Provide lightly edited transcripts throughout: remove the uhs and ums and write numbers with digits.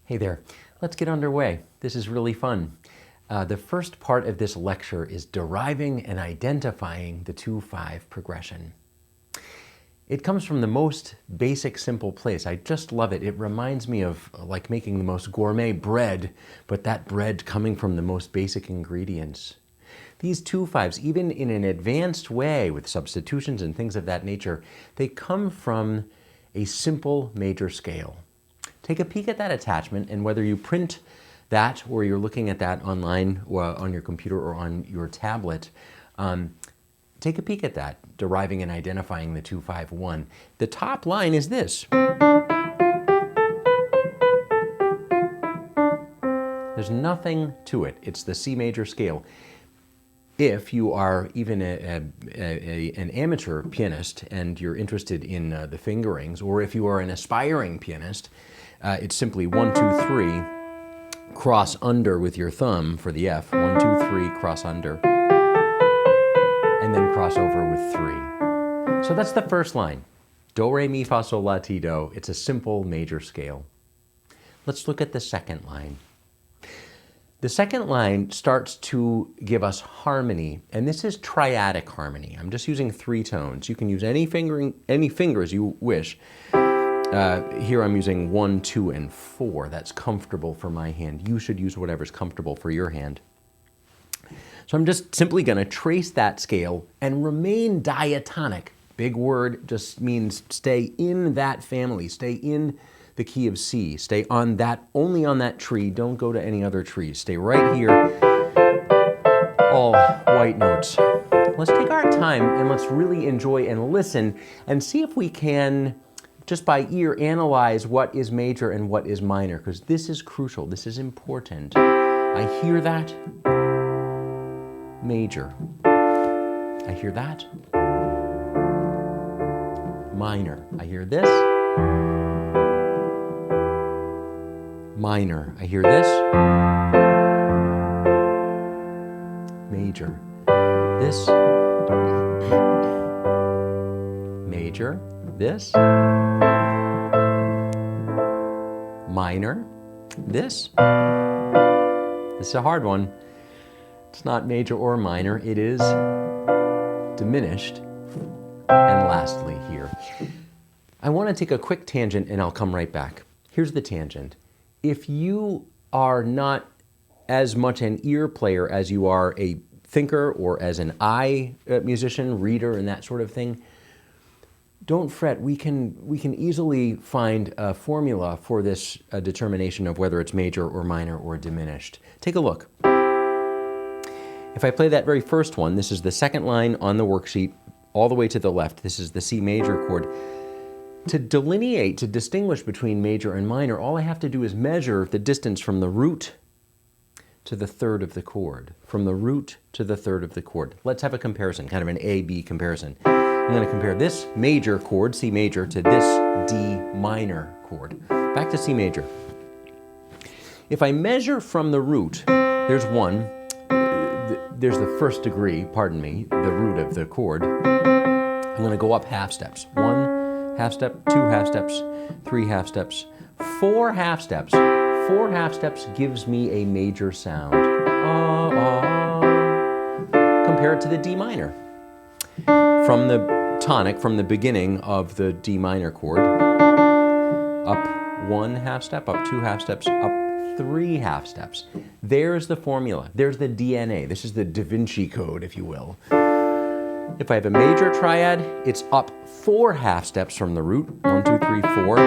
Hey there, let's get underway. This is really fun. The first part of this lecture is deriving and identifying the 2-5 progression. It comes from the most basic, simple place. I just love it. It reminds me of like making the most gourmet bread, but that bread coming from the most basic ingredients. These 2-5s, even in an advanced way with substitutions and things of that nature, they come from a simple major scale. Take a peek at that attachment, and whether you print that or you're looking at that online or on your computer or on your tablet, take a peek at that, deriving and identifying the 2-5-1. The top line is this. There's nothing to it. It's the C major scale. If you are even an amateur pianist and you're interested in the fingerings, or if you are an aspiring pianist, it's simply 1, 2, 3, cross under with your thumb for the F, 1, 2, 3, cross under, and then cross over with 3. So that's the first line. Do, re, mi, fa, sol, la, ti, do. It's a simple major scale. Let's look at the second line. The second line starts to give us harmony, and this is triadic harmony. I'm just using 3 tones. You can use any fingers you wish. Here I'm using 1, 2, and 4. That's comfortable for my hand. You should use whatever's comfortable for your hand. So I'm just simply going to trace that scale and remain diatonic. Big word, just means stay in that family, stay in the key of C. Stay on that, only on that tree. Don't go to any other trees. Stay right here. All white notes. Let's take our time and let's really enjoy and listen and see if we can, just by ear, analyze what is major and what is minor, because this is crucial. This is important. I hear that. Major. I hear that. Minor. I hear this. Minor. I hear this. Major. This. Major. This. Minor. This. This is a hard one. It's not major or minor. It is diminished. And lastly here. I want to take a quick tangent and I'll come right back. Here's the tangent. If you are not as much an ear player as you are a thinker or as an eye musician, reader, and that sort of thing, don't fret. We can easily find a formula for this determination of whether it's major or minor or diminished. Take a look. If I play that very first one, this is the second line on the worksheet, all the way to the left. This is the C major chord. To delineate, to distinguish between major and minor, all I have to do is measure the distance from the root to the third of the chord. From the root to the third of the chord. Let's have a comparison, kind of an A-B comparison. I'm going to compare this major chord, C major, to this D minor chord. Back to C major. If I measure from the root, there's 1. There's the first degree, pardon me, the root of the chord. I'm going to go up half steps. 1 half step, 2 half steps, 3 half steps, 4 half steps. 4 half steps gives me a major sound. Compare it to the D minor. From the tonic, from the beginning of the D minor chord, up 1 half step, up 2 half steps, up 3 half steps. There's the formula. There's the DNA. This is the Da Vinci Code, if you will. If I have a major triad, it's up 4 half steps from the root. 1, 2, 3, 4.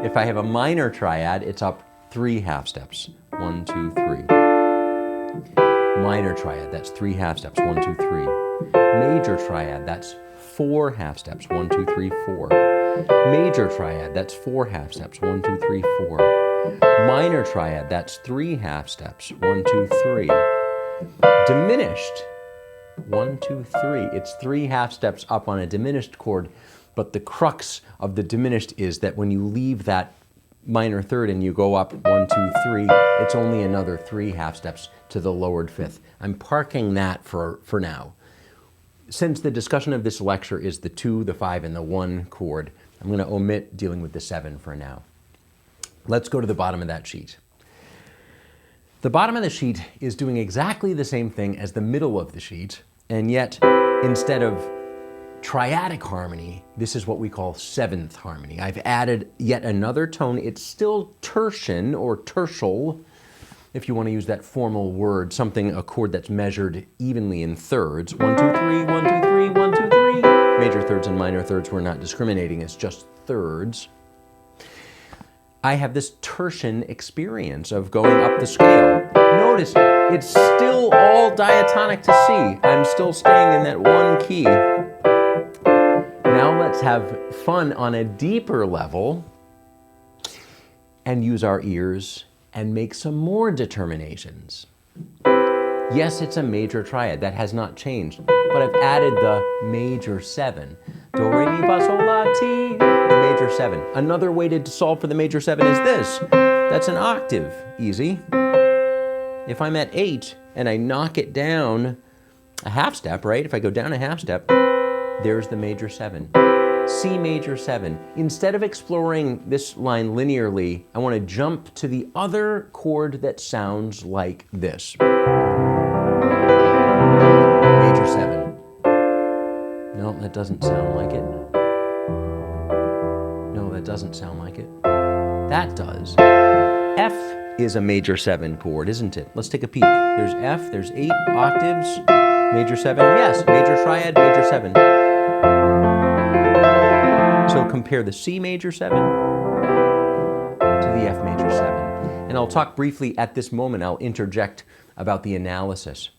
If I have a minor triad, it's up 3 half steps. 1, 2, 3. Minor triad, that's 3 half steps. 1, 2, 3. Major triad, that's 4 half steps. 1, 2, 3, 4. Major triad, that's 4 half steps. 1, 2, 3, 4. Minor triad, that's 3 half steps. 1, 2, 3. Diminished. 1, 2, 3. It's 3 half steps up on a diminished chord, but the crux of the diminished is that when you leave that minor third and you go up 1, 2, 3, it's only another 3 half steps to the lowered fifth. I'm parking that for now. Since the discussion of this lecture is the 2, the 5, and the 1 chord, I'm going to omit dealing with the 7 for now. Let's go to the bottom of that sheet. The bottom of the sheet is doing exactly the same thing as the middle of the sheet, and yet instead of triadic harmony, this is what we call seventh harmony. I've added yet another tone. It's still tertian or tertial, if you want to use that formal word, a chord that's measured evenly in thirds. 1, 2, 3, 1, 2, 3, 1, 2, 3. Major thirds and minor thirds, we're not discriminating, it's just thirds. I have this tertian experience of going up the scale. Notice it's still all diatonic to C. I'm still staying in that one key. Now let's have fun on a deeper level and use our ears and make some more determinations. Yes, it's a major triad. That has not changed, but I've added the major 7. Do, re, mi, fa, sol, la, ti, the major 7. Another way to solve for the major 7 is this. That's an octave. Easy. If I'm at 8 and I knock it down a half step, right? If I go down a half step, there's the major 7. C major 7. Instead of exploring this line linearly, I want to jump to the other chord that sounds like this. Major 7. No, that doesn't sound like it. No, that doesn't sound like it. That does. F is a major 7 chord, isn't it? Let's take a peek. There's F, there's 8 octaves, major 7. Yes, major triad, major 7. So compare the C major 7 to the F major 7. And I'll talk briefly at this moment, I'll interject about the analysis.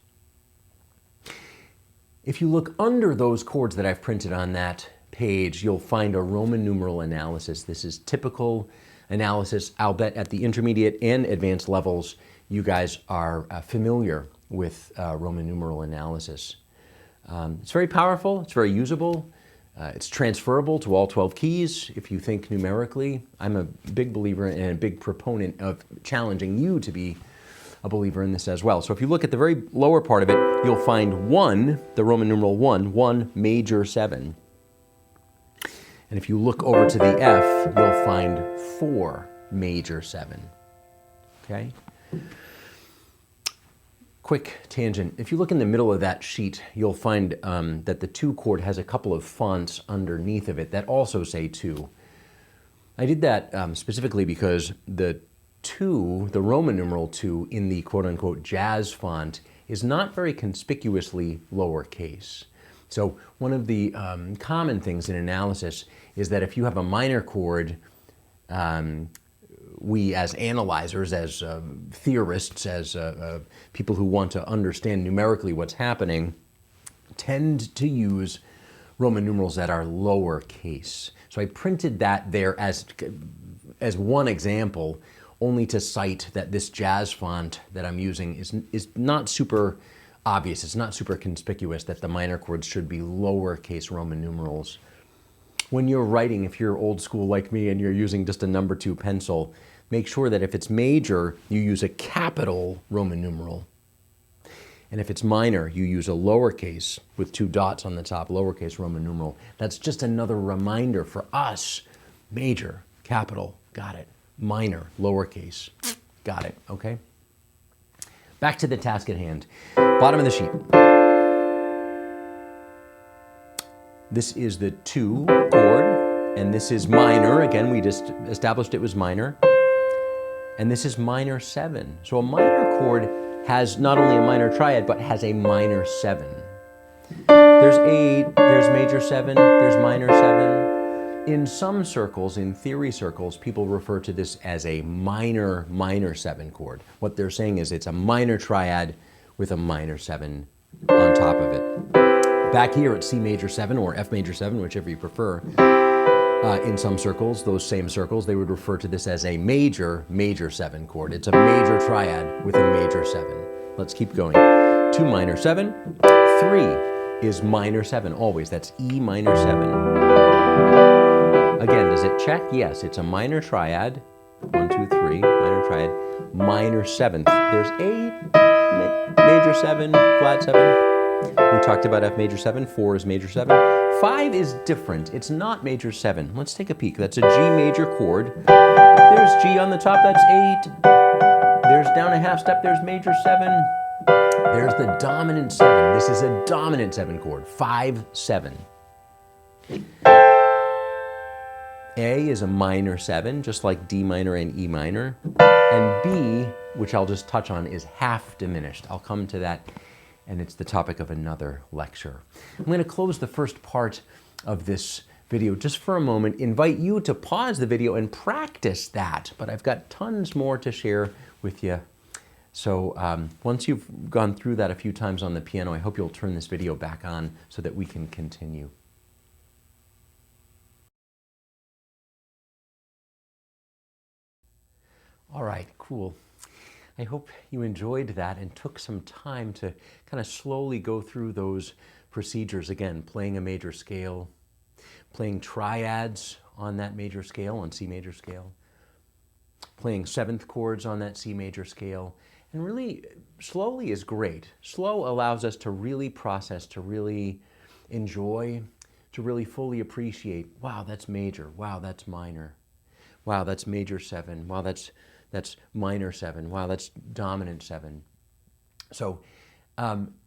If you look under those chords that I've printed on that page, you'll find a Roman numeral analysis. This is typical analysis. I'll bet at the intermediate and advanced levels, you guys are familiar with Roman numeral analysis. It's very powerful, it's very usable, it's transferable to all 12 keys if you think numerically. I'm a big believer and a big proponent of challenging you to be a believer in this as well. So if you look at the very lower part of it, you'll find 1, the Roman numeral 1 major 7. And if you look over to the F, you'll find 4 major 7. Okay? Quick tangent. If you look in the middle of that sheet, you'll find that the 2 chord has a couple of fonts underneath of it that also say 2. I did that specifically because the 2, the Roman numeral 2 in the quote-unquote jazz font is not very conspicuously lowercase. So one of the common things in analysis is that if you have a minor chord, we as analyzers, as theorists, as people who want to understand numerically what's happening, tend to use Roman numerals that are lowercase. So I printed that there as one example, only to cite that this jazz font that I'm using is not super obvious, it's not super conspicuous that the minor chords should be lowercase Roman numerals. When you're writing, if you're old school like me and you're using just a number 2 pencil, make sure that if it's major, you use a capital Roman numeral. And if it's minor, you use a lowercase with 2 dots on the top, lowercase Roman numeral. That's just another reminder for us. Major, capital, got it. Minor, lowercase, got it, okay? Back to the task at hand. Bottom of the sheet. This is the 2 chord, and this is minor. Again, we just established it was minor. And this is minor 7. So a minor chord has not only a minor triad, but has a minor 7. There's 8, there's major 7, there's minor 7. In some circles, in theory circles, people refer to this as a minor 7 chord. What they're saying is it's a minor triad with a minor 7 on top of it. Back here at C major 7 or F major 7, whichever you prefer, in some circles, those same circles, they would refer to this as a major 7 chord. It's a major triad with a major 7. Let's keep going. 2 minor 7, 3 is minor 7 always. That's E minor 7. Again, does it check? Yes, it's a minor triad. 1, 2, 3, minor triad, minor 7th. There's 8, major 7, flat 7. We talked about F major 7, 4 is major 7, 5 is different. It's not major 7. Let's take a peek. That's a G major chord. There's G on the top, that's 8. There's down a half step, there's major 7. There's the dominant 7. This is a dominant 7 chord. 5, 7. A is a minor 7, just like D minor and E minor. And B, which I'll just touch on, is half diminished. I'll come to that, and it's the topic of another lecture. I'm going to close the first part of this video just for a moment, invite you to pause the video and practice that. But I've got tons more to share with you. So once you've gone through that a few times on the piano, I hope you'll turn this video back on so that we can continue. All right, cool. I hope you enjoyed that and took some time to kind of slowly go through those procedures. Again, playing a major scale, playing triads on that major scale, on C major scale, playing 7th chords on that C major scale. And really, slowly is great. Slow allows us to really process, to really enjoy, to really fully appreciate, wow, that's major, wow, that's minor, wow, that's major 7, wow, that's minor 7, wow, that's dominant 7. So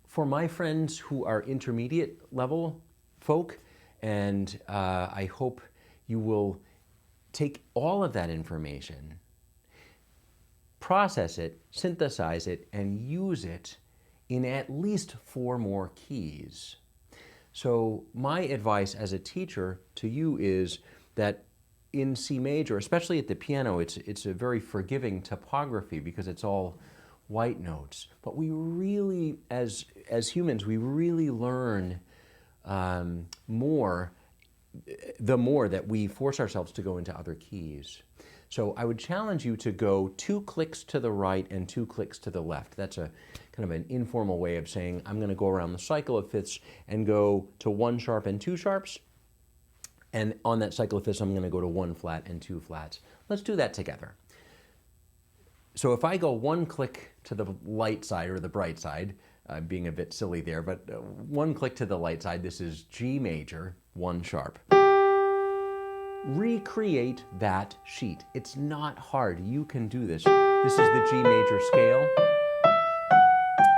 for my friends who are intermediate level folk, and I hope you will take all of that information, process it, synthesize it, and use it in at least 4 more keys. So my advice as a teacher to you is that in C major, especially at the piano, it's a very forgiving topography because it's all white notes. But we really, as humans, we really learn more the more that we force ourselves to go into other keys. So I would challenge you to go 2 clicks to the right and 2 clicks to the left. That's a kind of an informal way of saying I'm going to go around the cycle of fifths and go to 1 sharp and 2 sharps. And on that cycle of fifths, I'm going to go to 1 flat and 2 flats. Let's do that together. So if I go 1 click to the light side or the bright side, being a bit silly there, but 1 click to the light side, this is G major, 1 sharp. Recreate that sheet. It's not hard. You can do this. This is the G major scale.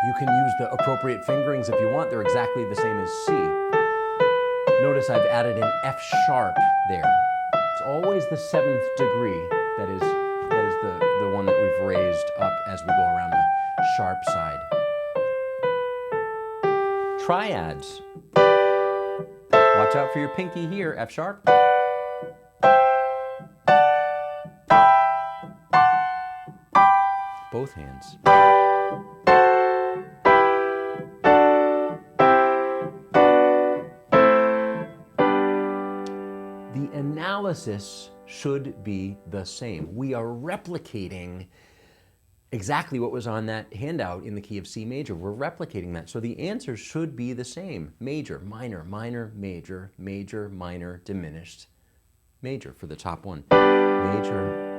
You can use the appropriate fingerings if you want. They're exactly the same as C. Notice I've added an F sharp there. It's always the 7th degree that is the one that we've raised up as we go around the sharp side. Triads. Watch out for your pinky here, F sharp. Both hands. The analysis should be the same. We are replicating exactly what was on that handout in the key of C major. We're replicating that. So the answer should be the same. Major, minor, minor, major, major, minor, diminished, major for the top one. Major,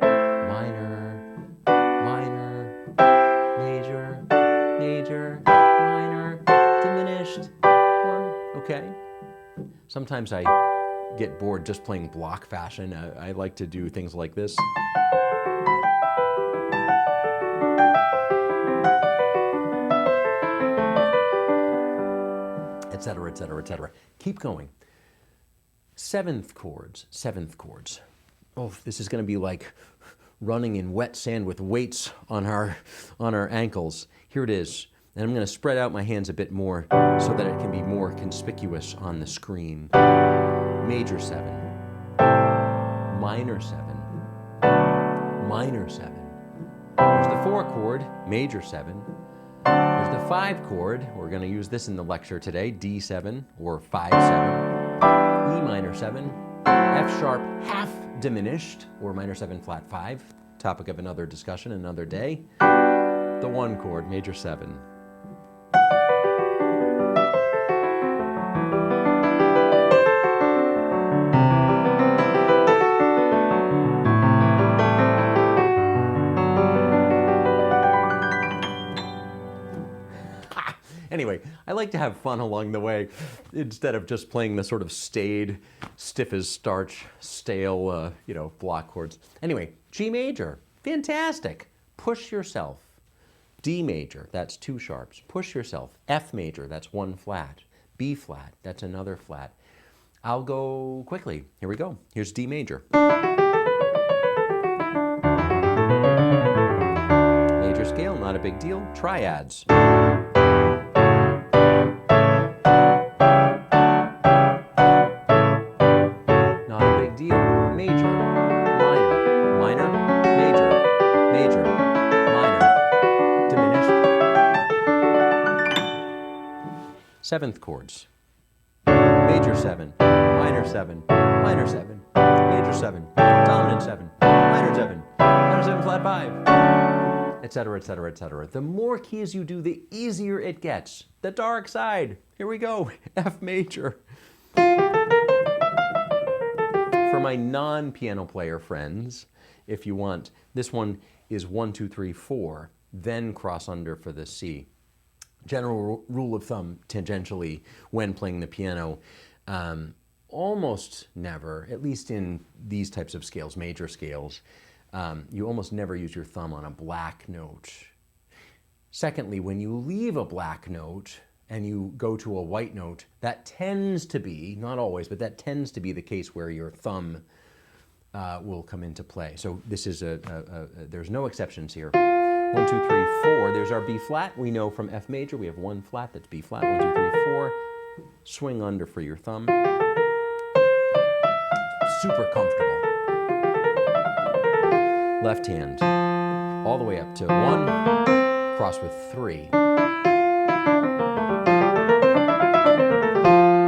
minor, minor, major, major, minor, diminished, 1. Okay? Sometimes I get bored just playing block fashion. I like to do things like this. Etc., etc., etc. Keep going. 7th chords, 7th chords. Oh, this is going to be like running in wet sand with weights on our ankles. Here it is. And I'm going to spread out my hands a bit more so that it can be more conspicuous on the screen. Major 7, minor 7, minor 7. There's the 4 chord, major 7. There's the 5 chord, we're going to use this in the lecture today, D7 or 5-7, E minor 7, F sharp half diminished or minor 7 flat 5, topic of another discussion another day, the 1 chord, major 7. Anyway, I like to have fun along the way instead of just playing the sort of staid, stiff as starch, stale, block chords. Anyway, G major, fantastic. Push yourself. D major, that's 2 sharps. Push yourself. F major, that's 1 flat. B flat, that's another flat. I'll go quickly. Here we go. Here's D major. Major scale, not a big deal. Triads. Not a big deal. Major, minor, minor, major, major, minor, diminished. 7th chords. Major 7, minor 7, minor 7, major 7, dominant 7, minor 7, minor 7 flat 5, etc., etc., etc. The more keys you do, the easier it gets. The dark side. Here we go. F major. For my non-piano player friends, if you want, this one is 1, 2, 3, 4, then cross under for the C. General rule of thumb, tangentially, when playing the piano, almost never, at least in these types of scales, major scales, you almost never use your thumb on a black note. Secondly, when you leave a black note and you go to a white note, that tends to be, not always, but that tends to be the case where your thumb will come into play. So this is there's no exceptions here. 1, 2, 3, 4, there's our B flat. We know from F major, we have 1 flat, that's B flat. 1, 2, 3, 4. Swing under for your thumb. Super comfortable. Left hand, all the way up to 1, cross with 3.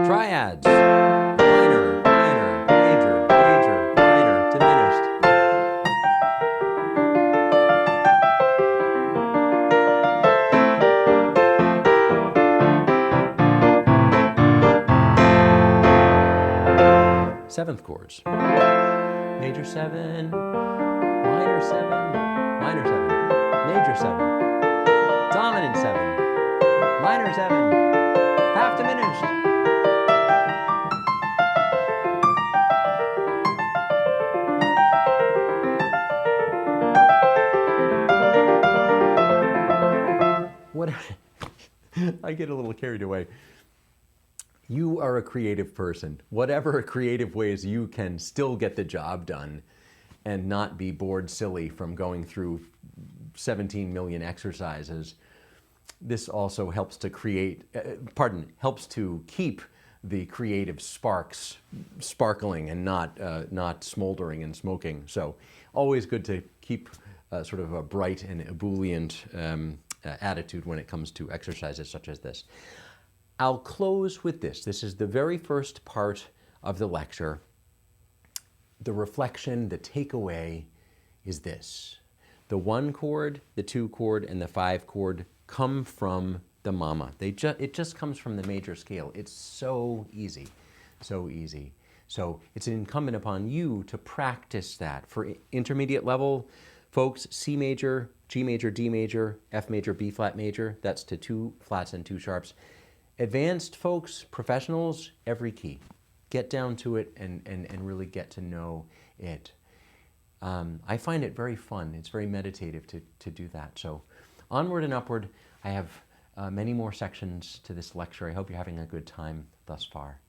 Triads, minor, minor, major, major, minor, diminished. Seventh chords. Major 7, minor 7, minor 7, major 7, dominant 7, minor 7, half diminished. What I get a little carried away. You are a creative person. Whatever creative ways you can still get the job done and not be bored silly from going through 17 million exercises. This also helps to helps to keep the creative sparks sparkling and not smoldering and smoking. So always good to keep sort of a bright and ebullient attitude when it comes to exercises such as this. I'll close with this. This is the very first part of the lecture. The reflection, the takeaway is this. The 1 chord, the 2 chord, and the 5 chord come from the mama. It just comes from the major scale. It's so easy, so easy. So it's incumbent upon you to practice that. For intermediate level folks, C major, G major, D major, F major, B flat major, that's to 2 flats and 2 sharps. Advanced folks, professionals, every key. Get down to it and really get to know it. I find it very fun. It's very meditative to do that. So onward and upward. I have many more sections to this lecture. I hope you're having a good time thus far.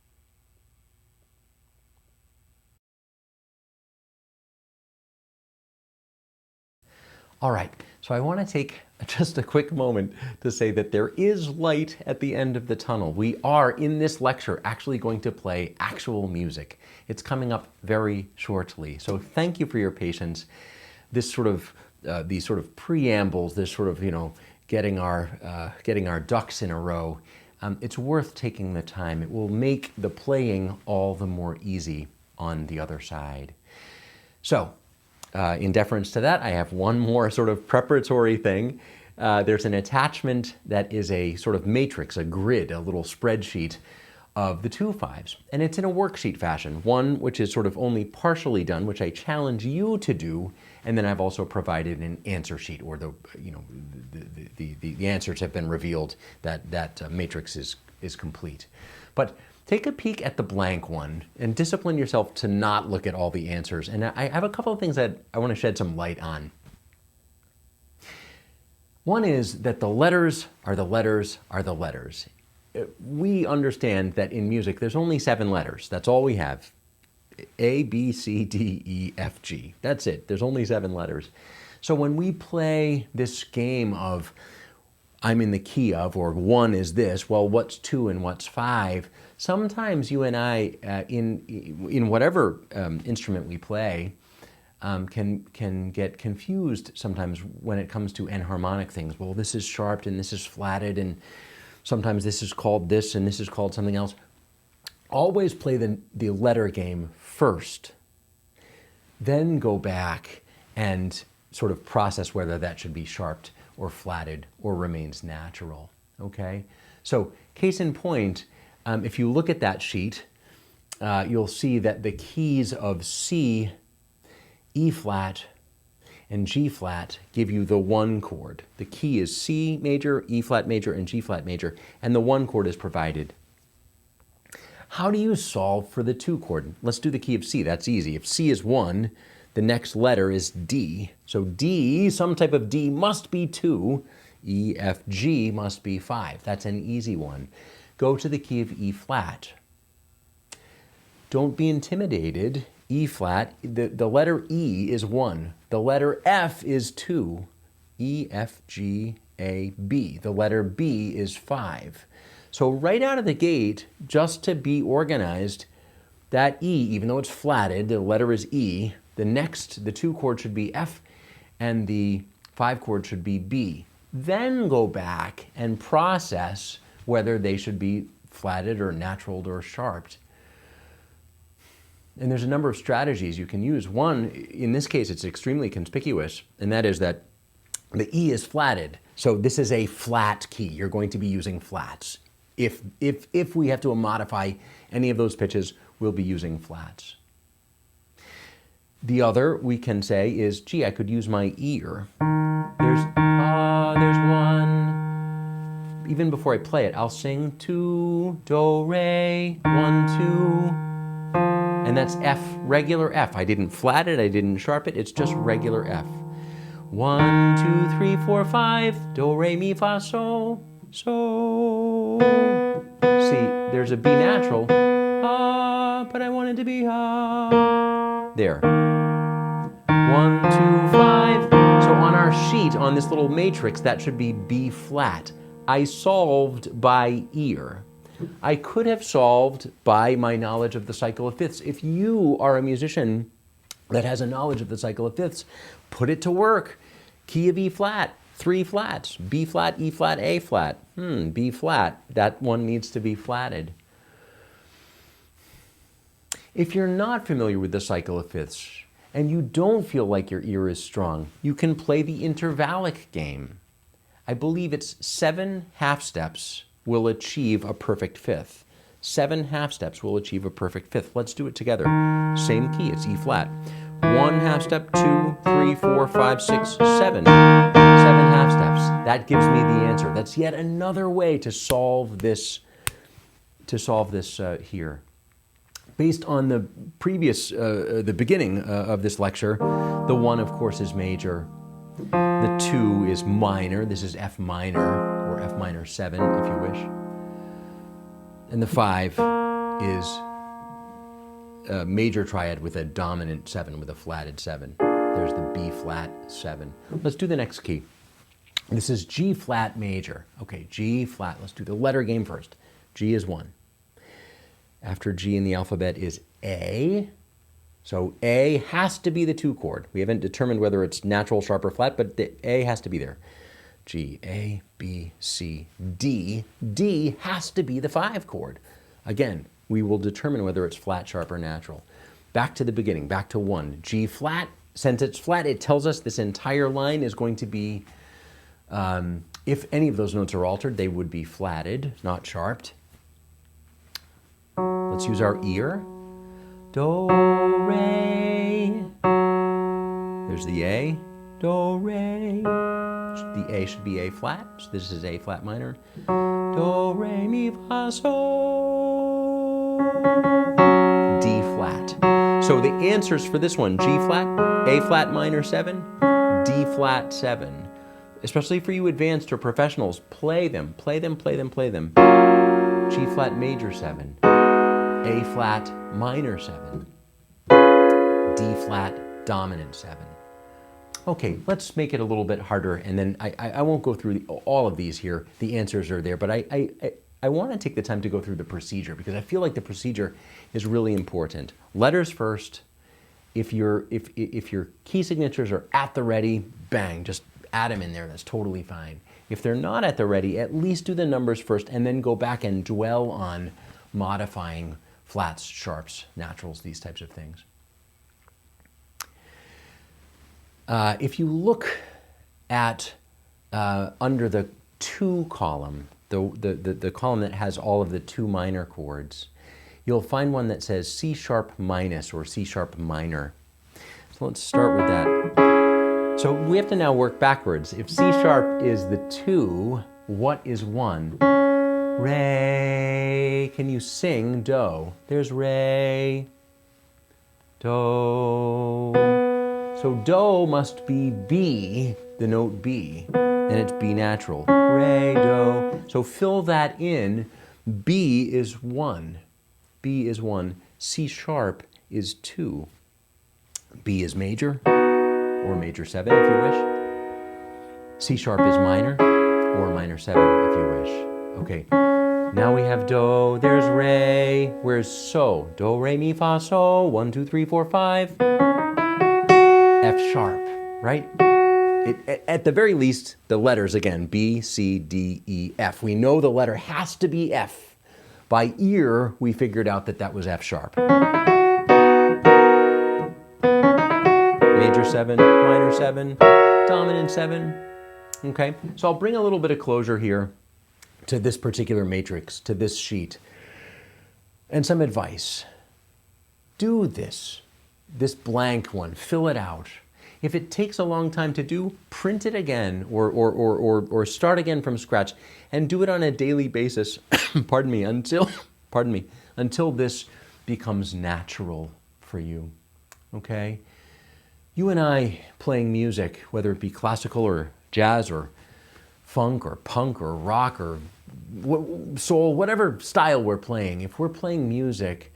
All right, so I want to take just a quick moment to say that there is light at the end of the tunnel. We are, in this lecture, actually going to play actual music. It's coming up very shortly, so thank you for your patience. This sort of, these sort of preambles, this sort of, getting our ducks in a row, it's worth taking the time. It will make the playing all the more easy on the other side. So, in deference to that, I have one more sort of preparatory thing. There's an attachment that is a sort of matrix, a grid, a little spreadsheet of the two fives. And it's in a worksheet fashion, one which is sort of only partially done, which I challenge you to do, and then I've also provided an answer sheet, or the answers have been revealed, that matrix is complete. But take a peek at the blank one and discipline yourself to not look at all the answers. And I have a couple of things that I want to shed some light on. One is that the letters are the letters are the letters. We understand that in music there's only 7 letters. That's all we have. A, B, C, D, E, F, G. That's it. There's only 7 letters. So when we play this game of I'm in the key of, or 1 is this, well, what's 2 and what's 5? Sometimes you and I, in whatever instrument we play, can get confused sometimes when it comes to enharmonic things. Well, this is sharped and this is flatted, and sometimes this is called this and this is called something else. Always play the letter game first, then go back and sort of process whether that should be sharped or flatted or remains natural, okay? So case in point, if you look at that sheet, you'll see that the keys of C, E flat, and G flat give you the 1 chord. The key is C major, E flat major, and G flat major, and the 1 chord is provided. How do you solve for the 2 chord? Let's do the key of C. That's easy. If C is 1, the next letter is D. So D, some type of D, must be 2. E, F, G must be 5. That's an easy one. Go to the key of E flat. Don't be intimidated. E flat, the letter E is 1. The letter F is 2. E, F, G, A, B. The letter B is 5. So right out of the gate, just to be organized, that E, even though it's flatted, the letter is E, the 2 chord should be F, and the 5 chord should be B. Then go back and process whether they should be flatted or naturaled or sharped. And there's a number of strategies you can use. One, in this case, it's extremely conspicuous, and that is that the E is flatted. So this is a flat key. You're going to be using flats. If we have to modify any of those pitches, we'll be using flats. The other we can say is, gee, I could use my ear. There's one. Even before I play it, I'll sing 2, do, re, 1, 2. And that's F, regular F. I didn't flat it, I didn't sharp it, it's just regular F. 1, 2, 3, 4, 5, do, re, mi, fa, sol, so. See, there's a B natural, ah, but I want it to be ah. There. 1, 2, 5. So on our sheet, on this little matrix, that should be B flat. I solved by ear. I could have solved by my knowledge of the cycle of fifths. If you are a musician that has a knowledge of the cycle of fifths, put it to work. Key of E flat, 3 flats, B flat, E flat, A flat. B flat, that one needs to be flatted. If you're not familiar with the cycle of fifths and you don't feel like your ear is strong, you can play the intervallic game. I believe it's 7 half steps will achieve a perfect fifth. 7 half steps will achieve a perfect fifth. Let's do it together. Same key, it's E flat. 1 half step, 2, 3, 4, 5, 6, 7. 7 half steps. That gives me the answer. That's yet another way to solve this here. Based on the previous, the beginning of this lecture, the 1, of course, is major. The 2 is minor. This is F minor, or F minor 7, if you wish. And the 5 is a major triad with a dominant 7, with a flatted 7. There's the B flat 7. Let's do the next key. This is G flat major. Okay, G flat. Let's do the letter game first. G is 1. After G in the alphabet is A. So A has to be the 2 chord. We haven't determined whether it's natural, sharp, or flat, but the A has to be there. G, A, B, C, D. D has to be the 5 chord. Again, we will determine whether it's flat, sharp, or natural. Back to the beginning, back to 1. G flat. Since it's flat, it tells us this entire line is going to be, if any of those notes are altered, they would be flatted, not sharped. Let's use our ear. Do, re. There's the A. Do, re. The A should be A flat, so this is A flat minor. Do, re, mi, fa, sol. D flat. So the answers for this one, G flat, A flat minor 7, D flat 7. Especially for you advanced or professionals, play them, play them, play them, play them. G flat major 7, A flat minor 7, D flat dominant 7. Okay, let's make it a little bit harder, and then I won't go through all of these here. The answers are there, but I want to take the time to go through the procedure because I feel like the procedure is really important. Letters first. If your key signatures are at the ready, bang, just add them in there. That's totally fine. If they're not at the ready, at least do the numbers first and then go back and dwell on modifying flats, sharps, naturals, these types of things. If you look at under the 2 column, the column that has all of the 2 minor chords, you'll find one that says C sharp minus or C sharp minor. So let's start with that. So we have to now work backwards. If C sharp is the 2, what is 1? Re. Can you sing do? There's re. Do. So do must be B, the note B, and it's B natural. Re, do. So fill that in. B is 1. B is 1. C sharp is 2. B is major, or major 7 if you wish. C sharp is minor, or minor 7 if you wish. Okay, now we have do, there's re, where's so? Do, re, mi, fa, so, 1, 2, 3, 4, 5. F sharp, right? At the very least, the letters again, B, C, D, E, F. We know the letter has to be F. By ear, we figured out that that was F sharp. Major 7, minor 7, dominant 7. Okay, so I'll bring a little bit of closure here to this particular matrix, to this sheet, and some advice. Do this blank one, fill it out. If it takes a long time to do, print it again or start again from scratch and do it on a daily basis, pardon me, until this becomes natural for you, okay? You and I playing music, whether it be classical or jazz or funk or punk or rock or soul, whatever style we're playing, if we're playing music,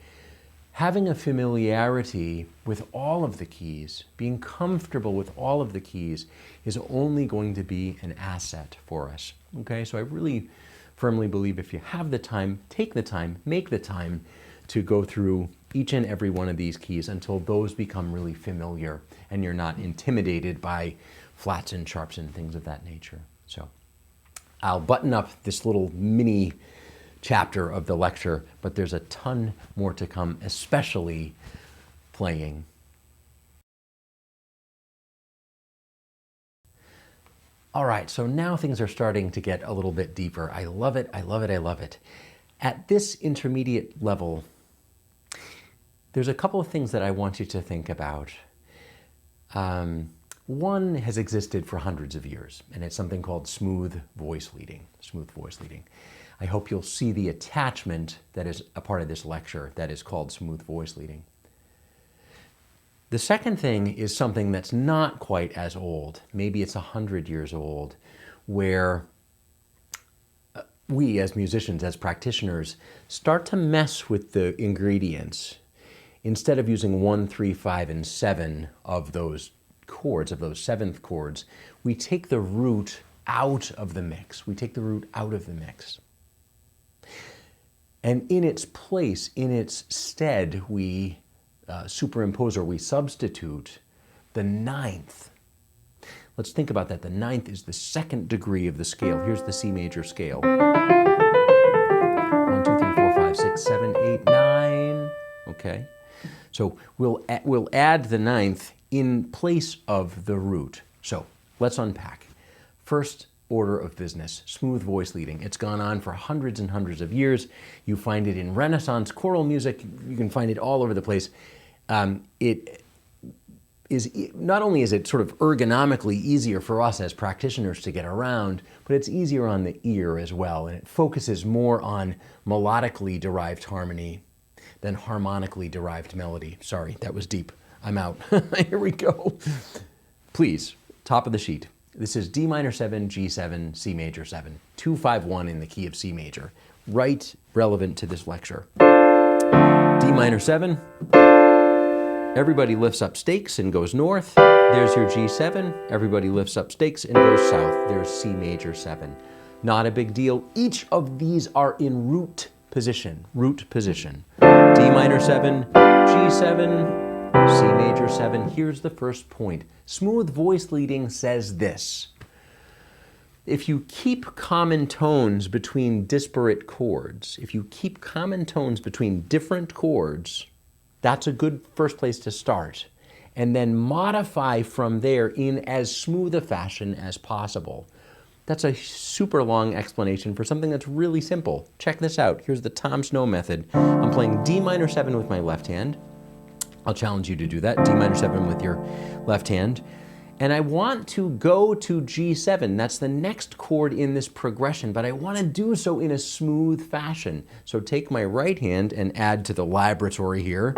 having a familiarity with all of the keys, being comfortable with all of the keys is only going to be an asset for us, okay? So I really firmly believe if you have the time, take the time, make the time to go through each and every one of these keys until those become really familiar and you're not intimidated by flats and sharps and things of that nature. So I'll button up this little mini chapter of the lecture, but there's a ton more to come, especially playing. All right, so now things are starting to get a little bit deeper. I love it, I love it, I love it. At this intermediate level, there's a couple of things that I want you to think about. One has existed for hundreds of years, and it's something called smooth voice leading. Smooth voice leading. I hope you'll see the attachment that is a part of this lecture that is called smooth voice leading. The second thing is something that's not quite as old. Maybe it's 100 years old, where we as musicians, as practitioners, start to mess with the ingredients. Instead of using 1, 3, 5, and 7 of those chords, of those 7th chords, we take the root out of the mix. We take the root out of the mix. And in its place, in its stead, we superimpose or we substitute the 9th. Let's think about that. The 9th is the 2nd degree of the scale. Here's the C major scale. 1, 2, 3, 4, 5, 6, 7, 8, 9. Okay. So we'll add the 9th in place of the root. So let's unpack. First, order of business, smooth voice leading. It's gone on for hundreds and hundreds of years. You find it in Renaissance choral music. You can find it all over the place. It is, not only is it sort of ergonomically easier for us as practitioners to get around, but it's easier on the ear as well. And it focuses more on melodically derived harmony than harmonically derived melody. Sorry, that was deep. I'm out. Here we go. Please, top of the sheet. This is D minor 7, G7, C major 7, 2-5-1 in the key of C major, right relevant to this lecture. D minor 7, everybody lifts up stakes and goes north. There's your G7, everybody lifts up stakes and goes south. There's C major 7. Not a big deal. Each of these are in root position, D minor 7, G7, C major 7. Here's the first point. Smooth voice leading says this. If you keep common tones between disparate chords, if you keep common tones between different chords, that's a good first place to start. And then modify from there in as smooth a fashion as possible. That's a super long explanation for something that's really simple. Check this out. Here's the Tom Snow method. I'm playing D minor 7 with my left hand. I'll challenge you to do that, D minor 7 with your left hand. And I want to go to G7. That's the next chord in this progression, but I want to do so in a smooth fashion. So take my right hand and add to the laboratory here,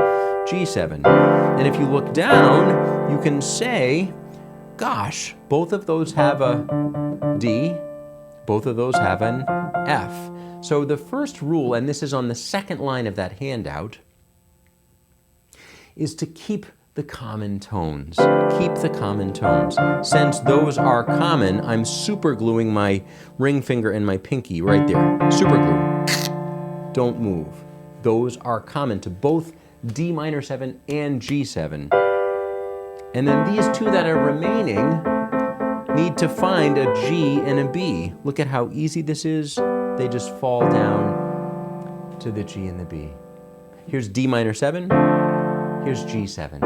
G7. And if you look down, you can say, gosh, both of those have a D, both of those have an F. So the first rule, and this is on the second line of that handout, is to keep the common tones. Keep the common tones. Since those are common, I'm super gluing my ring finger and my pinky right there. Super glue. Don't move. Those are common to both D minor 7 and G7. And then these two that are remaining need to find a G and a B. Look at how easy this is. They just fall down to the G and the B. Here's D minor 7. Here's G7.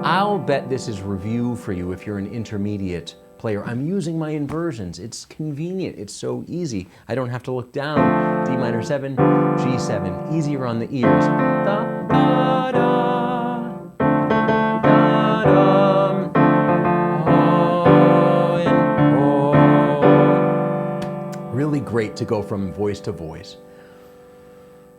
I'll bet this is review for you if you're an intermediate player. I'm using my inversions. It's convenient. It's so easy. I don't have to look down. D minor 7, G7. Easier on the ears. Da, da, da, da, da, oh, and oh. Really great to go from voice to voice.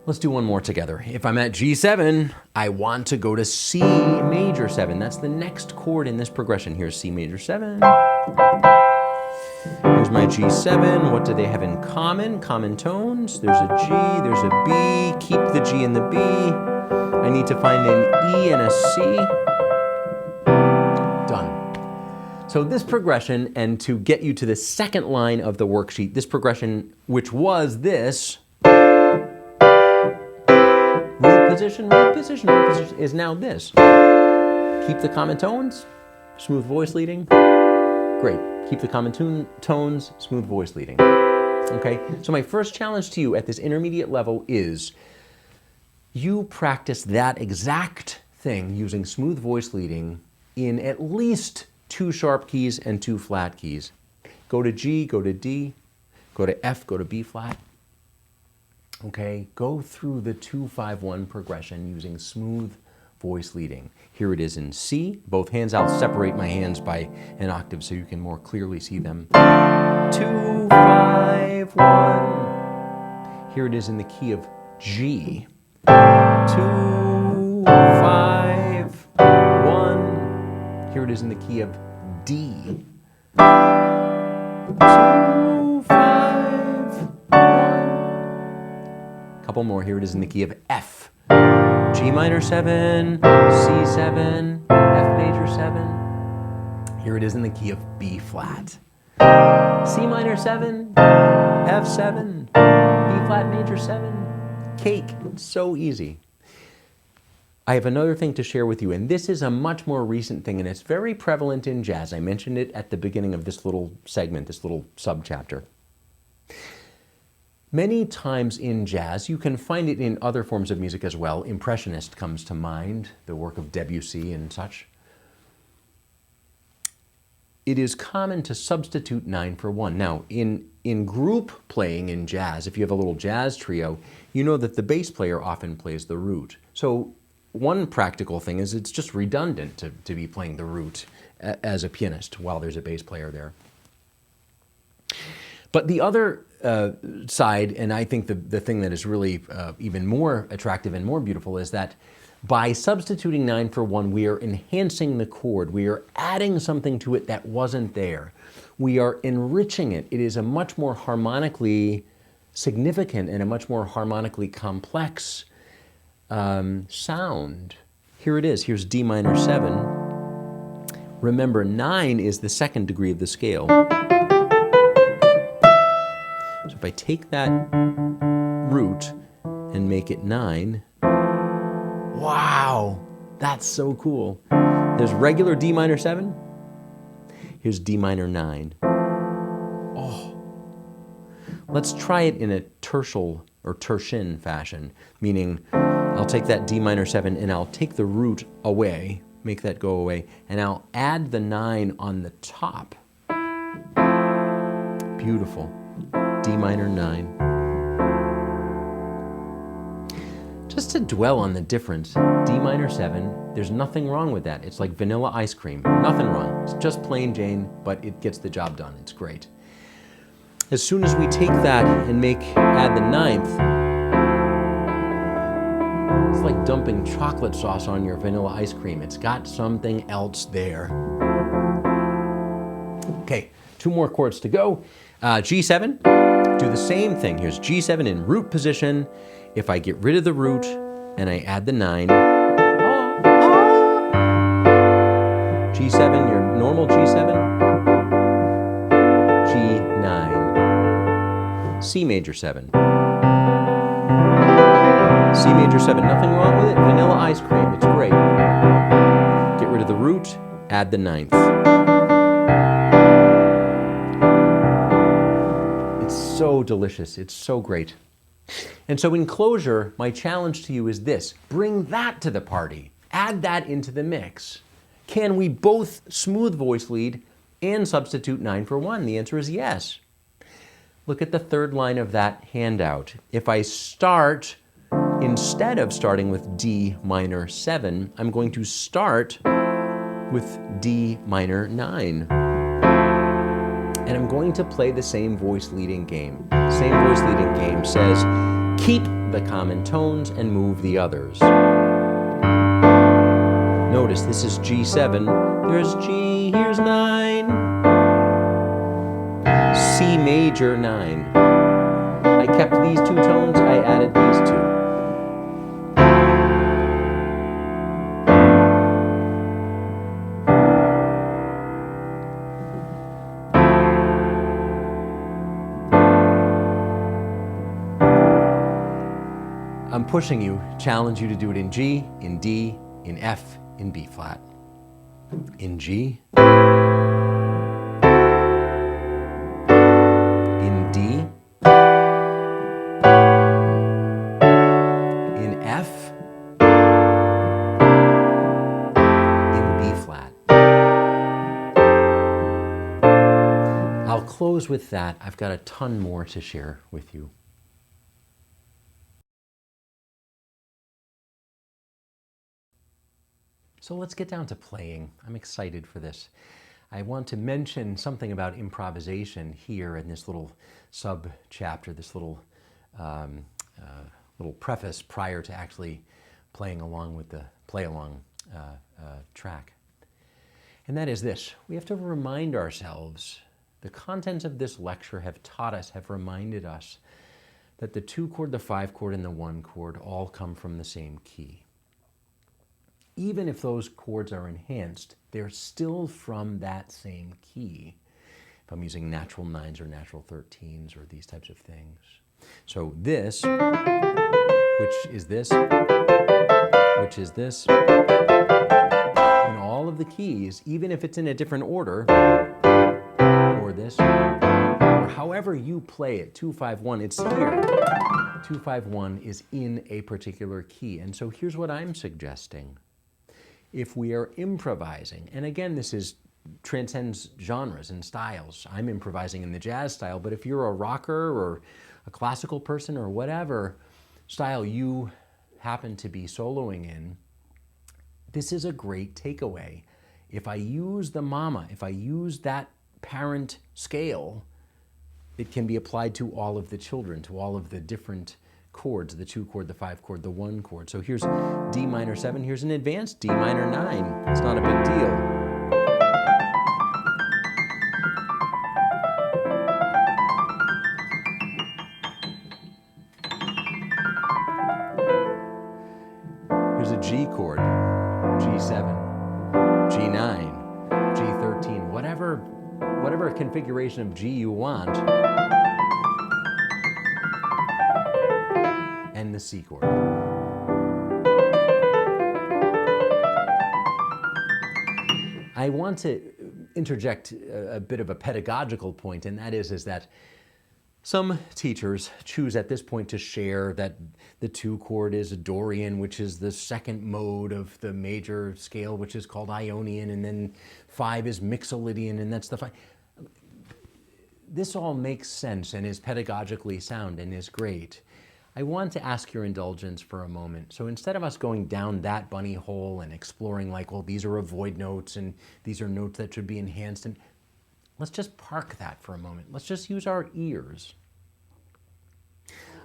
Let's do one more together. If I'm at G7, I want to go to C major 7. That's the next chord in this progression. Here's C major 7. Here's my G7. What do they have in common? Common tones. There's a G, there's a B. Keep the G and the B. I need to find an E and a C. Done. So this progression, and to get you to the second line of the worksheet, this progression, which was this, root position, is now this. Keep the common tones, smooth voice leading. Great. Keep the common tones, smooth voice leading. Okay, so my first challenge to you at this intermediate level is you practice that exact thing using smooth voice leading in at least 2 sharp keys and 2 flat keys. Go to G, go to D, go to F, go to B flat. Okay, go through the 2-5-1 progression using smooth voice leading. Here it is in C. Both hands, I'll separate my hands by an octave so you can more clearly see them. 2-5-1. Here it is in the key of G. 2-5-1. Here it is in the key of D. 2-5-1. Couple more. Here it is in the key of F. G minor 7, C7, F major 7. Here it is in the key of B flat. C minor 7, F7, B flat major 7. Cake. It's so easy. I have another thing to share with you, and this is a much more recent thing, and it's very prevalent in jazz. I mentioned it at the beginning of this little segment, this little subchapter. Many times in jazz, you can find it in other forms of music as well. Impressionist comes to mind, the work of Debussy and such. it is common to substitute 9 for 1. Now, in group playing in jazz, if you have a little jazz trio, you know that the bass player often plays the root. So one practical thing is it's just redundant to be playing the root as a pianist while there's a bass player there. But the other side, and I think the thing that is really even more attractive and more beautiful, is that by substituting 9 for 1, we are enhancing the chord. We are adding something to it that wasn't there. We are enriching it. It is a much more harmonically significant and a much more harmonically complex sound. Here it is. Here's D minor 7. Remember, 9 is the second degree of the scale. So if I take that root and make it 9, wow, that's so cool. There's regular D minor 7. Here's D minor 9. Oh. Let's try it in a tertial or tertian fashion, meaning I'll take that D minor 7 and I'll take the root away, make that go away, and I'll add the 9 on the top. Beautiful. D minor 9. Just to dwell on the difference, D minor 7, there's nothing wrong with that. It's like vanilla ice cream. Nothing wrong. It's just plain Jane, but it gets the job done. It's great. As soon as we take that and add the 9th, it's like dumping chocolate sauce on your vanilla ice cream. It's got something else there. Okay, 2 more chords to go. G7, do the same thing. Here's G7 in root position. If I get rid of the root and I add the 9, G7, your normal G7, G9, C major 7, C major 7, nothing wrong with it, vanilla ice cream, it's great. Get rid of the root, add the 9th. It's so delicious, it's so great. And so in closure, my challenge to you is this: bring that to the party. Add that into the mix. Can we both smooth voice lead and substitute 9 for 1? The answer is yes. Look at the third line of that handout. If I start, instead of starting with D minor 7, I'm going to start with D minor 9. And I'm going to play the same voice leading game. Same voice leading game says, keep the common tones and move the others. Notice this is G7, there's G, here's 9. C major 9. I kept these 2 tones, I added these 2. I'm pushing you, challenge you to do it in G, in D, in F, in B flat. In G, in D, in F, in B flat. I'll close with that. I've got a ton more to share with you. So let's get down to playing. I'm excited for this. I want to mention something about improvisation here in this little sub-chapter, this little preface prior to actually playing along with the play-along track. And that is this: we have to remind ourselves, the contents of this lecture have taught us, have reminded us, that the 2 chord, the 5 chord, and the 1 chord all come from the same key. Even if those chords are enhanced, they're still from that same key. If I'm using natural 9s or natural 13s or these types of things. So this, which is this, which is this, in all of the keys, even if it's in a different order, or this, or however you play it, 2-5-1, it's here. 2-5-1 is in a particular key. And so here's what I'm suggesting. If we are improvising, and again, this is transcends genres and styles. I'm improvising in the jazz style, but if you're a rocker or a classical person or whatever style you happen to be soloing in, this is a great takeaway. If I use the mama, if I use that parent scale, it can be applied to all of the children, to all of the different chords, the 2 chord, the 5 chord, the 1 chord. So here's D minor 7, here's an advanced D minor 9. It's not a big deal. Here's a G chord, G7, G9, G13, whatever configuration of G you want, and the C chord. I want to interject a bit of a pedagogical point, and that is that some teachers choose at this point to share that the 2 chord is a Dorian, which is the second mode of the major scale, which is called Ionian, and then 5 is Mixolydian, and that's the 5. This all makes sense and is pedagogically sound and is great. I want to ask your indulgence for a moment. So instead of us going down that bunny hole and exploring like, well, these are avoid notes and these are notes that should be enhanced, and let's just park that for a moment. Let's just use our ears.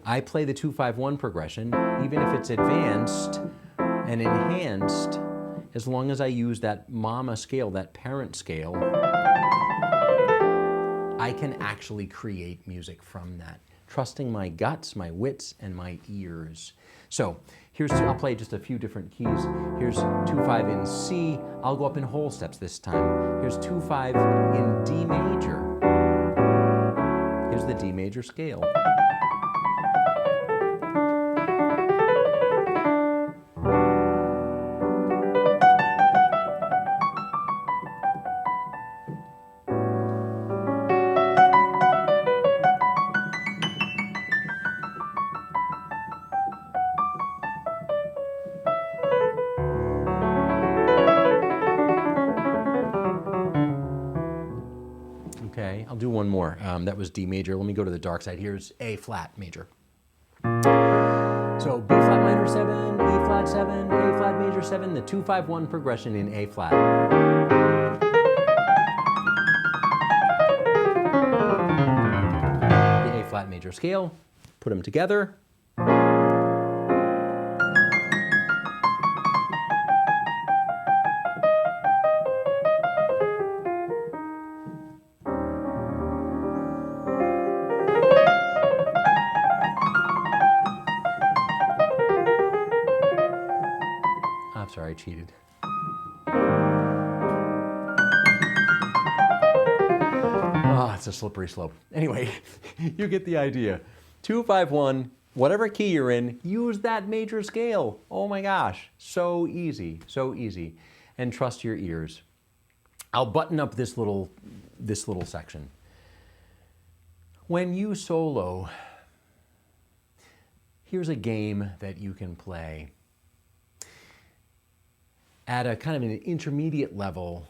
I play the 2-5-1 progression, even if it's advanced and enhanced, as long as I use that mama scale, that parent scale, I can actually create music from that, trusting my guts, my wits, and my ears. So I'll play just a few different keys. Here's 2-5 in C. I'll go up in whole steps this time. Here's 2-5 in D major. Here's the D major scale. Okay, I'll do one more. That was D major. Let me go to the dark side. Here's A flat major. So B flat minor 7, E flat 7, A flat major 7, the 2-5-1 progression in A flat. The A flat major scale, put them together. I'm sorry, I cheated. Oh, it's a slippery slope. Anyway, you get the idea. 2-5-1, whatever key you're in, use that major scale. Oh my gosh, so easy, so easy. And trust your ears. I'll button up this little section. When you solo, here's a game that you can play. At a kind of an intermediate level,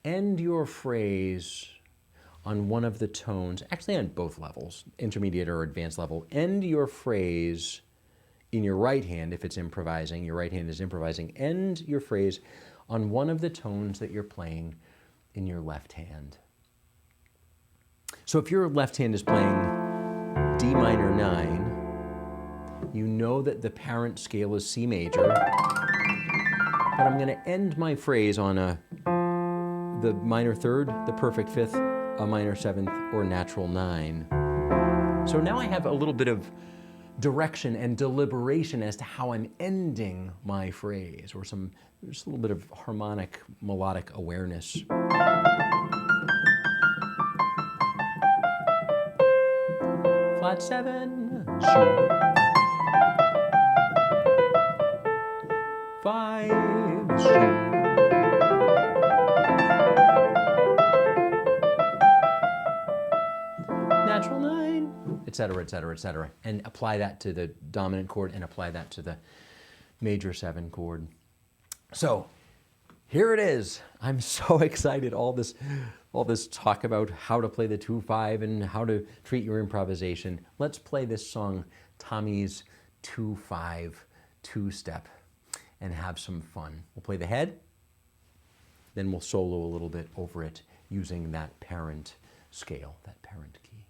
end your phrase on one of the tones, actually on both levels, intermediate or advanced level, end your phrase in your right hand, if it's improvising, your right hand is improvising, end your phrase on one of the tones that you're playing in your left hand. So if your left hand is playing D minor 9, you know that the parent scale is C major, but I'm going to end my phrase on the minor 3rd, the perfect 5th, a minor 7th, or natural 9. So now I have a little bit of direction and deliberation as to how I'm ending my phrase, or just a little bit of harmonic, melodic awareness. Flat 7, shoot. 5, shoot. Natural 9, etc., etc., etc. And apply that to the dominant chord and apply that to the major 7 chord. So Here it is. I'm so excited. All this talk about how to play the 2/5 and how to treat your improvisation. Let's play this song, Tommy's 2/5 two-step, and have some fun. We'll play the head, then we'll solo a little bit over it using that parent scale, that parent key.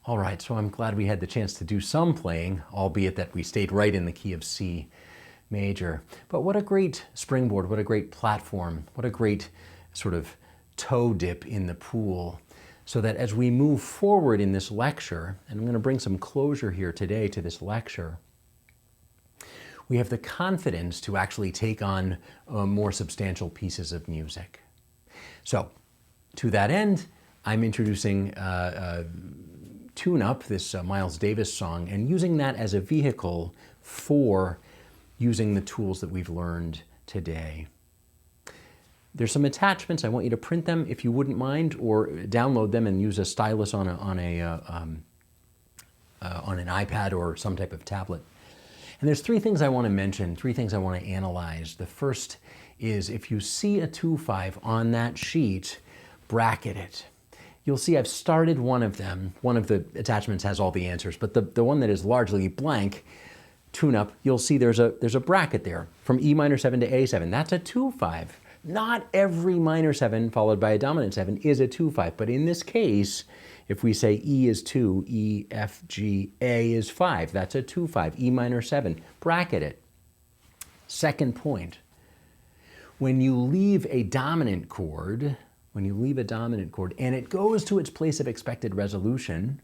All right, so I'm glad we had the chance to do some playing, albeit that we stayed right in the key of C major. But what a great springboard, what a great platform, what a great sort of toe dip in the pool, so that as we move forward in this lecture, and I'm going to bring some closure here today to this lecture, we have the confidence to actually take on more substantial pieces of music. So, to that end, I'm introducing Tune Up, this Miles Davis song, and using that as a vehicle for using the tools that we've learned today. There's some attachments. I want you to print them if you wouldn't mind, or download them and use a stylus on an iPad or some type of tablet. And there's three things I want to mention, three things I want to analyze. The first is if you see a 2/5 on that sheet, bracket it. You'll see I've started one of them. One of the attachments has all the answers, but the one that is largely blank, Tune Up, you'll see there's a bracket there from E minor 7 to A7. That's a 2/5. Not every minor 7 followed by a dominant 7 is a 2/5, but in this case, if we say E is 2, E, F, G, A is 5, that's a 2/5, E minor 7, bracket it. Second point, when you leave a dominant chord, and it goes to its place of expected resolution,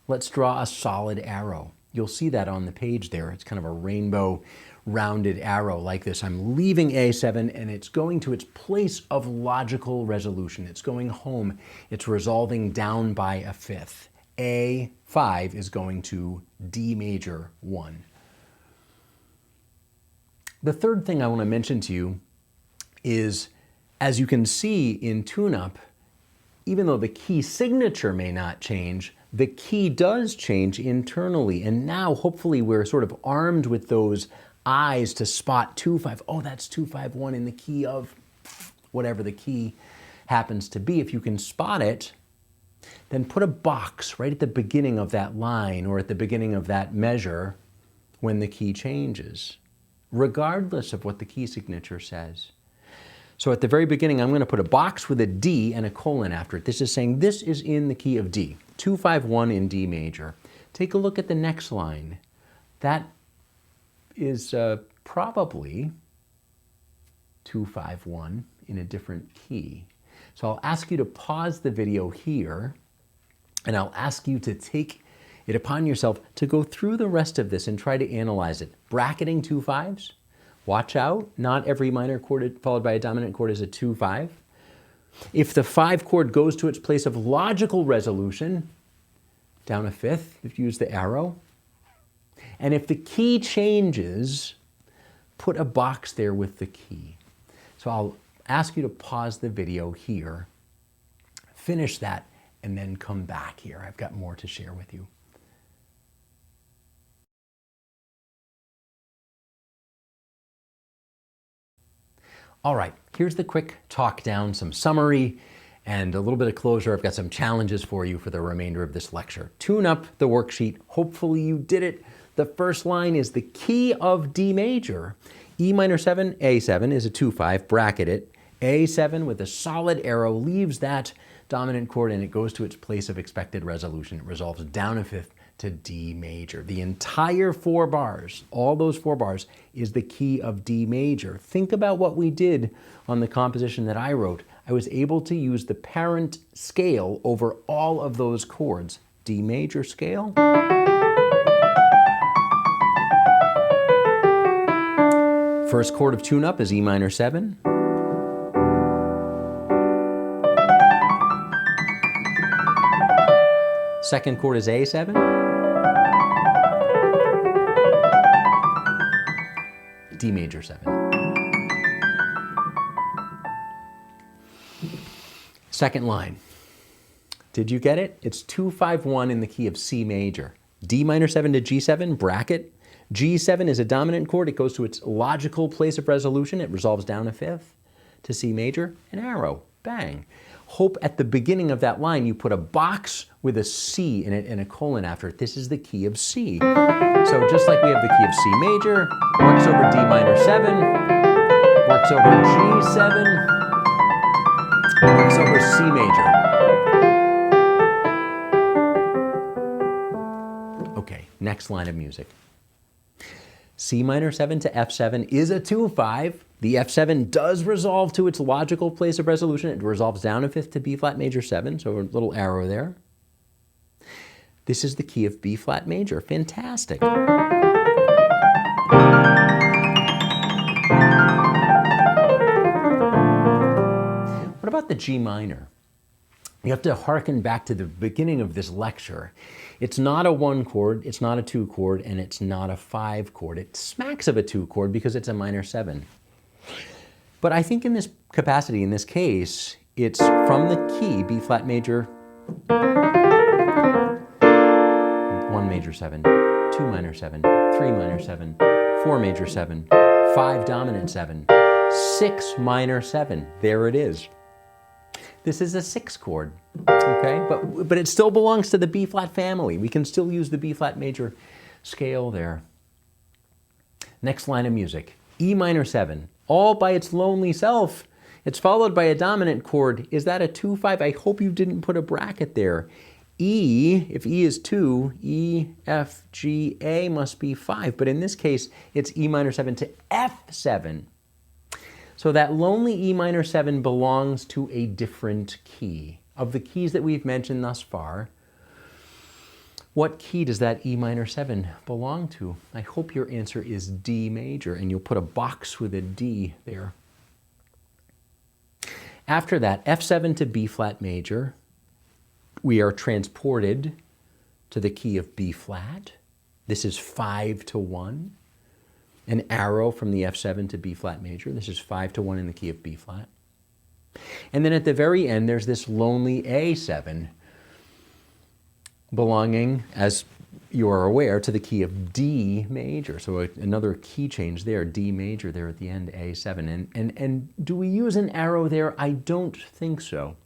let's draw a solid arrow. You'll see that on the page there. It's kind of a rainbow rounded arrow like this. I'm leaving A7 and it's going to its place of logical resolution. It's going home. It's resolving down by a fifth. A5 is going to D major 1. The third thing I want to mention to you is, as you can see in tune-up, even though the key signature may not change, the key does change internally. And now hopefully we're sort of armed with those eyes to spot 2-5. Oh, that's 2-5-1 in the key of whatever the key happens to be. If you can spot it, then put a box right at the beginning of that line or at the beginning of that measure when the key changes, regardless of what the key signature says. So at the very beginning, I'm going to put a box with a D and a colon after it. This is saying this is in the key of D, 2-5-1 in D major. Take a look at the next line. That is probably 2-5-1 in a different key. So I'll ask you to pause the video here, and I'll ask you to take it upon yourself to go through the rest of this and try to analyze it. Bracketing 2 5s. Watch out, not every minor chord followed by a dominant chord is a 2-5. If the 5 chord goes to its place of logical resolution, down a fifth, if you use the arrow. And if the key changes, put a box there with the key. So I'll ask you to pause the video here, finish that, and then come back here. I've got more to share with you. All right, here's the quick talk down, some summary, and a little bit of closure. I've got some challenges for you for the remainder of this lecture. Tune up the worksheet. Hopefully you did it. The first line is the key of D major. E minor 7, A7 is a 2-5, bracket it. A7 with a solid arrow leaves that dominant chord and it goes to its place of expected resolution. It resolves down a fifth to D major. The entire 4 bars, all those 4 bars, is the key of D major. Think about what we did on the composition that I wrote. I was able to use the parent scale over all of those chords. D major scale. First chord of tune-up is E minor 7. Second chord is A7. D major 7. Second line. Did you get it? It's 2-5-1 in the key of C major. D minor 7 to G7, bracket. G7 is a dominant chord. It goes to its logical place of resolution. It resolves down a fifth to C major, an arrow, bang. Hope at the beginning of that line you put a box with a C in it and a colon after it. This is the key of C. So just like we have the key of C major, works over D minor 7, works over G7, works over C major. Okay, next line of music. C minor 7 to F7 is a 2-5. The F7 does resolve to its logical place of resolution. It resolves down a fifth to B flat major 7, so a little arrow there. This is the key of B flat major. Fantastic. What about the G minor? You have to hearken back to the beginning of this lecture. It's not a 1 chord, it's not a 2 chord, and it's not a 5 chord. It smacks of a 2 chord because it's a minor 7. But I think in this capacity, in this case, it's from the key, B flat major, 1 major 7, 2 minor 7, 3 minor 7, 4 major 7, 5 dominant 7, 6 minor 7. There it is. This is a 6 chord, okay? But it still belongs to the B flat family. We can still use the B flat major scale there. Next line of music, E minor 7, all by its lonely self. It's followed by a dominant chord. Is that a 2-5? I hope you didn't put a bracket there. E, if E is 2, E, F, G, A must be 5. But in this case, it's E minor 7 to F7. So that lonely E minor 7 belongs to a different key. Of the keys that we've mentioned thus far, What key does that E minor 7 belong to? I hope your answer is D major, and you'll put a box with a D there. After that, F7 to B flat major, we are transported to the key of B flat. This is 5 to 1. An arrow from the F7 to B flat major. This is 5 to 1 in the key of B flat. And then at the very end, there's this lonely A7 belonging, as you are aware, to the key of D major. So another key change there, D major there at the end, A7. And do we use an arrow there? I don't think so.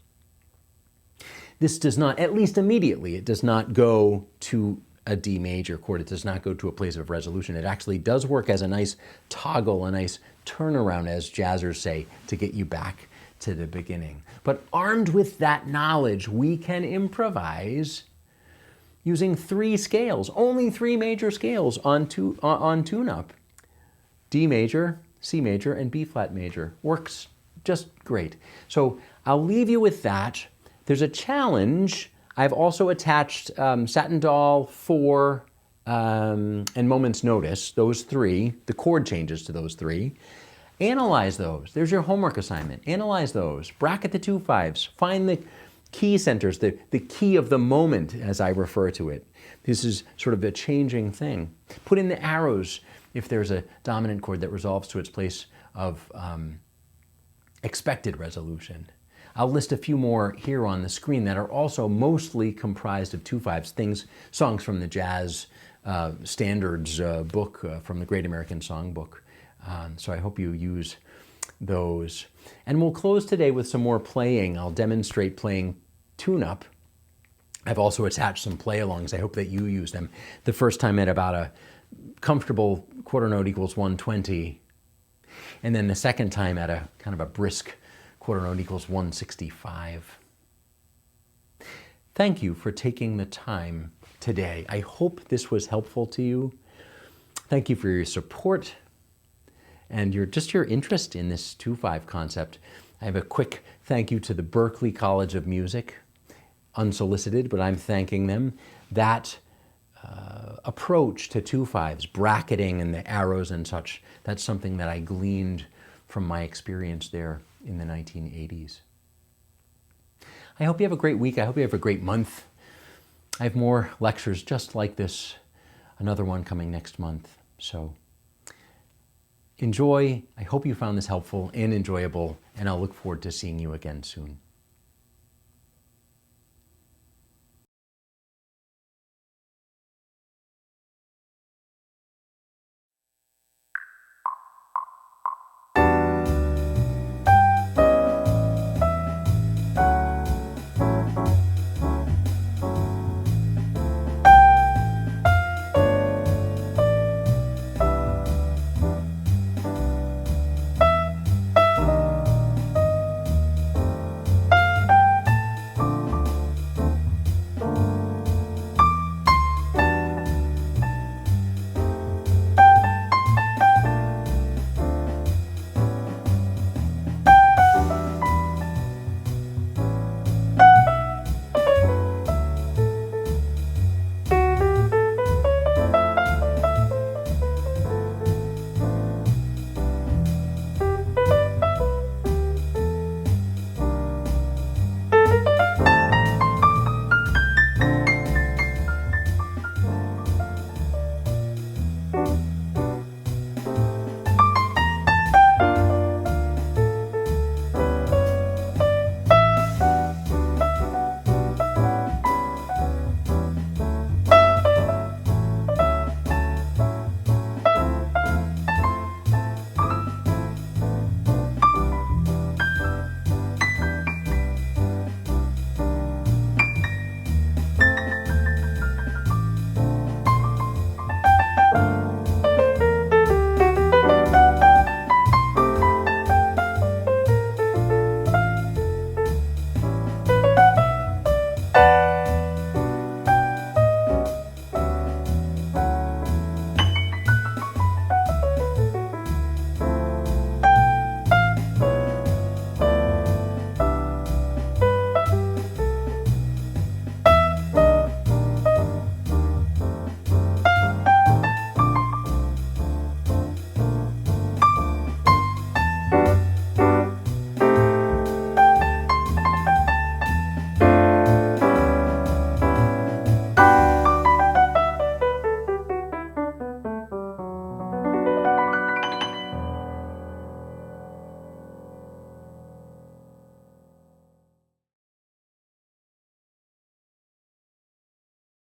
This does not, at least immediately, it does not go to a D major chord. It does not go to a place of resolution. It actually does work as a nice toggle, a nice turnaround, as jazzers say, to get you back to the beginning. But armed with that knowledge, we can improvise using 3 scales, only 3 major scales on tune-up. D major, C major, and B flat major. Works just great. So I'll leave you with that. There's a challenge. I've also attached Satin Doll 4 and Moment's Notice, those 3, the chord changes to those 3. Analyze those. There's your homework assignment. Analyze those. Bracket the 2/5s. Find the key centers, the key of the moment, as I refer to it. This is sort of a changing thing. Put in the arrows if there's a dominant chord that resolves to its place of expected resolution. I'll list a few more here on the screen that are also mostly comprised of 2/5s, songs from the jazz standards book, from the Great American Songbook. So I hope you use those. And we'll close today with some more playing. I'll demonstrate playing tune-up. I've also attached some play-alongs. I hope that you use them. The first time at about a comfortable quarter note equals 120, and then the second time at a kind of a brisk quarter note equals 165. Thank you for taking the time today. I hope this was helpful to you. Thank you for your support and your interest in this 2/5 concept. I have a quick thank you to the Berklee College of Music, unsolicited, but I'm thanking them. That approach to 2/5s, bracketing and the arrows and such, that's something that I gleaned from my experience there in the 1980s. I hope you have a great week. I hope you have a great month. I have more lectures just like this, another one coming next month. So enjoy. I hope you found this helpful and enjoyable, and I'll look forward to seeing you again soon.